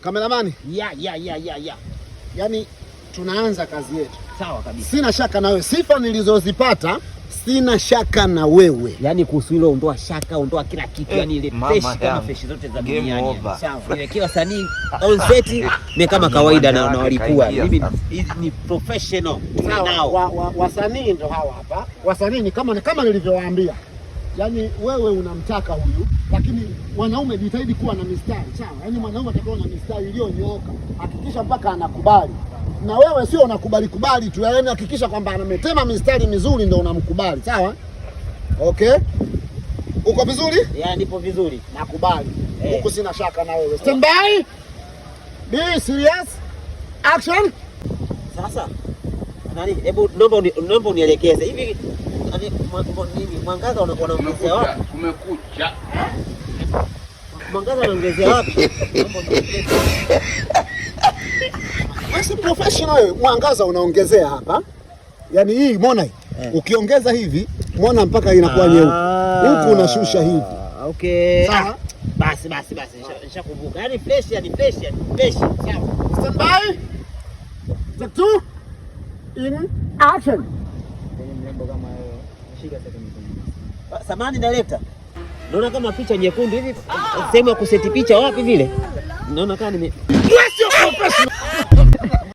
Kameramani? Ya. Yaani tunaanza kazi yetu. Sawa kabisa. Sina shaka na wewe. Sifa nilizozipata sina shaka na wewe. Yaani kuhusu hilo ondoa shaka, ondoa kila kitu. Yaani ile fresh kama fresh zote za duniani. Sawa. Nimekiwa sanii on set ni kama kawaida na walikuwa. Mimi ni professional. Sawa. Wasanii ndio hawa hapa. Wasanii ni kama nilivyowaambia. Yaani wewe unamtaka huyu, lakini wanaume jitahidi kuwa na mistari, sawa? Yaani mwanaume atakuwa na mistari iliyonyooka. Hakikisha mpaka anakubali. Na wewe sio unakubali tu, yaani hakikisha kwamba anametema mistari mizuri ndio unamkubali, sawa? Okay? Uko vizuri? Ya, nipo vizuri. Nakubali. Huko sina shaka na wewe. Stand by. Be serious. Action. Sasa. Hebu naomba unielekeze. Hivi mwangaza unaongezea wapi? Kumekucha. Mwangaza unaongezea wapi? Wewe professional, mwangaza unaongezea hapa. Yaani hii umeona hii? Ukiongeza hivi, umeona mpaka inakuwa nyeupe. Huku unashusha hivi. Okay. Sawa? Basi. Nishakumbuka. Yaani fresh. Sawa. Stand by. Take two. In action. Samani director. Naona kama picha nyekundu hivi. Sehemu ya kuseti picha wapi vile? Naona kama